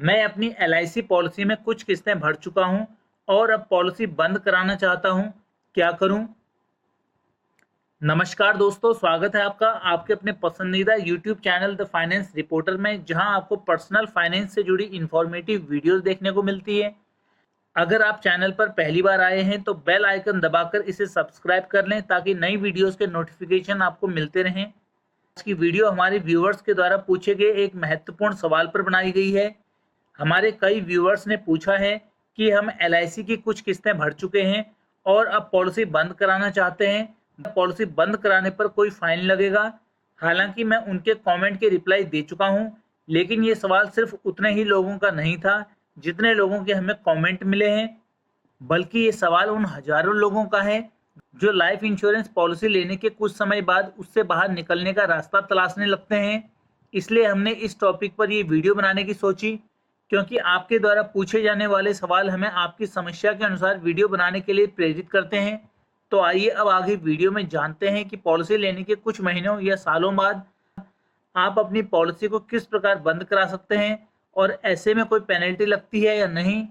मैं अपनी LIC policy में कुछ किस्तें भर चुका हूं और अब पॉलिसी बंद कराना चाहता हूं, क्या करूं? नमस्कार दोस्तों, स्वागत है आपका आपके अपने पसंदीदा YouTube channel the finance reporter में, जहां आपको पर्सनल फाइनेंस से जुड़ी इंफॉर्मेटिव वीडियोस देखने को मिलती है। अगर आप चैनल पर पहली बार आए हैं तो बेल आइकन दबाकर इसे सब्सक्राइब कर लें ताकि नई वीडियोस के नोटिफिकेशन आपको मिलते रहें। आज की वीडियो हमारे व्यूअर्स के द्वारा पूछे गए एक महत्वपूर्ण सवाल पर बनाई गई है। हमारे कई व्यूअर्स ने पूछा है कि हम LIC की कुछ किस्तें भर चुके हैं और अब पॉलिसी बंद कराना चाहते हैं। पॉलिसी बंद कराने पर कोई फाइन लगेगा? हालांकि मैं उनके कमेंट के रिप्लाई दे चुका हूं, लेकिन ये सवाल सिर्फ उतने ही लोगों का नहीं था जितने लोगों के हमें कमेंट मिले हैं, बल्कि ये सवाल उन हजारों लोगों का है जो लाइफ इंश्योरेंस पॉलिसी लेने के कुछ समय बाद उससे बाहर निकलने का रास्ता तलाशने लगते हैं। इसलिए हमने इस टॉपिक पर ये वीडियो बनाने की सोची, क्योंकि आपके द्वारा पूछे जाने वाले सवाल हमें आपकी समस्या के अनुसार वीडियो बनाने के लिए प्रेरित करते हैं। तो आइए अब आगे वीडियो में जानते हैं कि पॉलिसी लेने के कुछ महीनों या सालों बाद आप अपनी पॉलिसी को किस प्रकार बंद करा सकते हैं और ऐसे में कोई पेनल्टी लगती है या नहीं।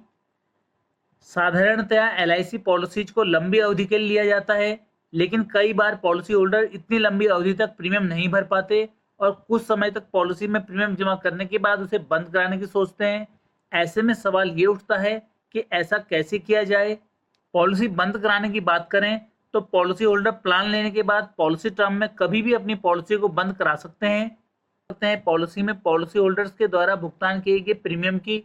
साधारणतया LIC पॉलिसीज को लंबी अवधि के लिए लिया जाता है, लेकिन कई बार पॉलिसी होल्डर इतनी लंबी अवधि तक प्रीमियम नहीं भर पाते और कुछ समय तक पॉलिसी में प्रीमियम जमा करने के बाद उसे बंद कराने की सोचते हैं। ऐसे में सवाल ये उठता है कि ऐसा कैसे किया जाए। पॉलिसी बंद कराने की बात करें तो पॉलिसी होल्डर प्लान लेने के बाद पॉलिसी टर्म में कभी भी अपनी पॉलिसी को बंद करा सकते हैं। पॉलिसी में पॉलिसी होल्डर्स के द्वारा भुगतान किए गए प्रीमियम की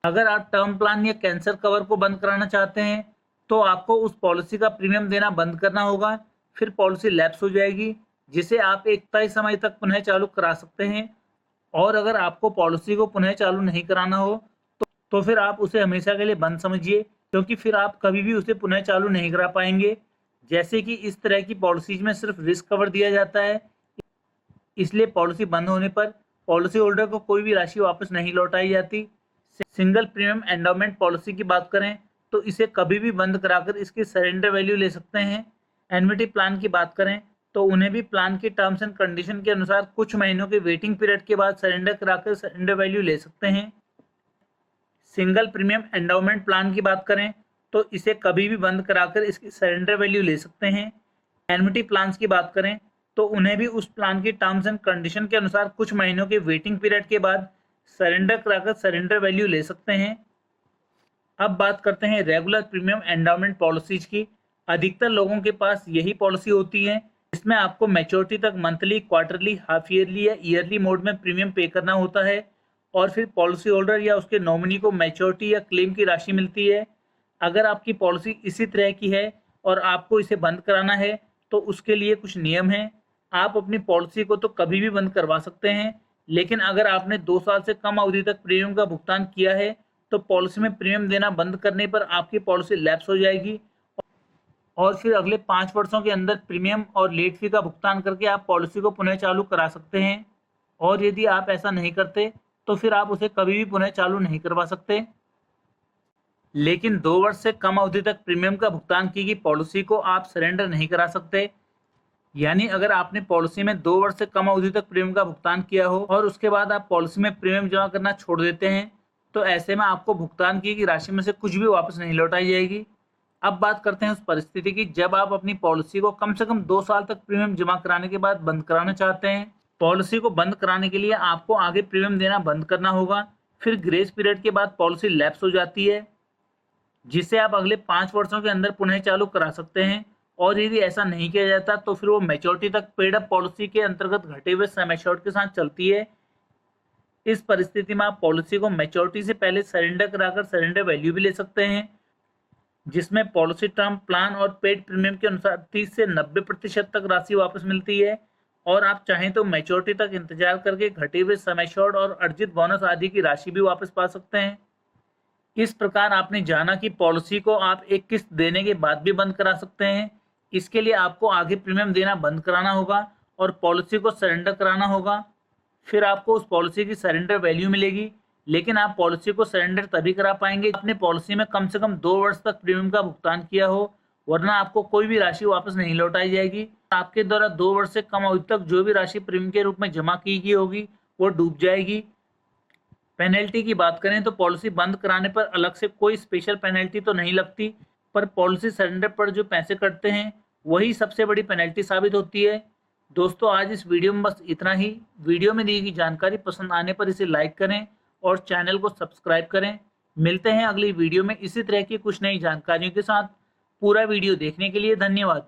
अगर आप टर्म प्लान या कैंसर कवर को बंद कराना चाहते हैं तो आपको उस पॉलिसी का प्रीमियम देना बंद करना होगा। फिर पॉलिसी लैप्स हो जाएगी, जिसे आप एक तय समय तक पुनः चालू करा सकते हैं। और अगर आपको पॉलिसी को पुनः चालू नहीं कराना हो तो फिर आप उसे हमेशा के लिए बंद समझिए, क्योंकि फिर आप कभी भी उसे पुनः चालू नहीं करा पाएंगे। जैसे कि इस तरह की पॉलिसीज में सिर्फ रिस्क कवर दिया जाता है, इसलिए पॉलिसी बंद होने पर पॉलिसी होल्डर को कोई भी राशि वापस नहीं लौटाई जाती। सिंगल प्रीमियम एंडोमेंट पॉलिसी की बात करें तो इसे कभी भी बंद कराकर इसकी सरेंडर वैल्यू ले सकते हैं। एन्युटी प्लान की बात करें तो उन्हें भी प्लान की टर्म्स एंड कंडीशन के अनुसार कुछ महीनों के वेटिंग पीरियड के बाद सरेंडर कराकर सरेंडर वैल्यू ले सकते हैं। सिंगल प्रीमियम एंडोमेंट प्लान की बात करें तो इसे कभी भी बंद कराकर इसकी सरेंडर वैल्यू ले सकते हैं। एन्युटी प्लान्स की बात करें तो उन्हें भी उस प्लान की टर्म्स एंड कंडीशन के अनुसार कुछ महीनों के वेटिंग पीरियड के बाद सरेंडर कराकर सरेंडर वैल्यू ले सकते हैं। अब बात करते हैं रेगुलर प्रीमियम एंडोमेंट पॉलिसीज की। अधिकतर लोगों के पास यही पॉलिसी होती है जिसमें आपको मैच्योरिटी तक मंथली, क्वार्टरली, हाफ ईयरली या ईयरली मोड में प्रीमियम पे करना होता है और फिर पॉलिसी होल्डर या उसके नॉमिनी को मैच्योरिटी या क्लेम की राशि मिलती है। अगर आपकी पॉलिसी इसी तरह की है और आपको इसे बंद कराना है तो उसके लिए कुछ नियम हैं। आप अपनी पॉलिसी को तो कभी भी बंद करवा सकते हैं, लेकिन अगर आपने 2 साल से कम अवधि तक प्रीमियम का भुगतान किया है तो पॉलिसी में प्रीमियम देना बंद करने पर आपकी पॉलिसी लैप्स हो जाएगी और फिर अगले 5 वर्षों के अंदर प्रीमियम और लेट फी का भुगतान करके आप पॉलिसी को पुनः चालू करा सकते हैं। और यदि आप ऐसा नहीं करते तो फिर आप उसे कभी भी पुनः चालू नहीं करवा सकते। लेकिन 2 वर्ष से कम अवधि तक प्रीमियम का भुगतान की गई पॉलिसी को आप सरेंडर नहीं करा सकते। यानी अगर आपने पॉलिसी में 2 वर्ष से कम अवधि तक प्रीमियम का भुगतान किया हो और उसके बाद आप पॉलिसी में प्रीमियम जमा करना छोड़ देते हैं तो ऐसे में आपको भुगतान की गई राशि में से कुछ भी वापस नहीं लौटाई जाएगी। अब बात करते हैं उस परिस्थिति की जब आप अपनी पॉलिसी को कम से कम 2 साल तक प्रीमियम जमा कराने के बाद बंद कराना चाहते हैं। पॉलिसी को बंद कराने के लिए आपको आगे प्रीमियम देना बंद करना होगा। फिर ग्रेस पीरियड के बाद पॉलिसी लैप्स हो जाती है, जिसे आप अगले 5 वर्षों के अंदर पुनः चालू करा सकते हैं। और यदि ऐसा नहीं किया जाता तो फिर वो मैच्योरिटी तक पेड अप पॉलिसी के अंतर्गत घटे हुए सम एश्योर्ड के साथ चलती है। इस परिस्थिति में आप पॉलिसी को मैच्योरिटी से पहले सरेंडर कराकर सरेंडर वैल्यू भी ले सकते हैं, जिसमें पॉलिसी टर्म, प्लान और पेड प्रीमियम के अनुसार 30 से 90% तक राशि वापस मिलती है। और आप चाहें तो मैच्योरिटी तक इंतजार करके घटे हुए सम एश्योर्ड और अर्जित बोनस आदि की राशि भी वापस पा सकते हैं। इस प्रकार आपने जाना कि पॉलिसी को आप एक किस्त देने के बाद भी बंद करा सकते हैं। इसके लिए आपको आगे प्रीमियम देना बंद कराना होगा और पॉलिसी को सरेंडर कराना होगा। फिर आपको उस पॉलिसी की सरेंडर वैल्यू मिलेगी, लेकिन आप पॉलिसी को सरेंडर तभी करा पाएंगे आपने पॉलिसी में कम से कम 2 वर्ष तक प्रीमियम का भुगतान किया हो, वरना आपको कोई भी राशि वापस नहीं लौटाई जाएगी। आपके द्वारा 2 वर्ष से कम अवधि तक जो भी राशि प्रीमियम के रूप में जमा की गई होगी वो डूब जाएगी। पेनल्टी की बात करें तो पॉलिसी बंद कराने पर अलग से कोई स्पेशल पेनल्टी तो नहीं लगती, पर पॉलिसी सरेंडर पर जो पैसे कटते हैं वही सबसे बड़ी पेनल्टी साबित होती है। दोस्तों, आज इस वीडियो में बस इतना ही। वीडियो में दी गई जानकारी पसंद आने पर इसे लाइक करें और चैनल को सब्सक्राइब करें। मिलते हैं अगली वीडियो में इसी तरह की कुछ नई जानकारियों के साथ। पूरा वीडियो देखने के लिए धन्यवाद।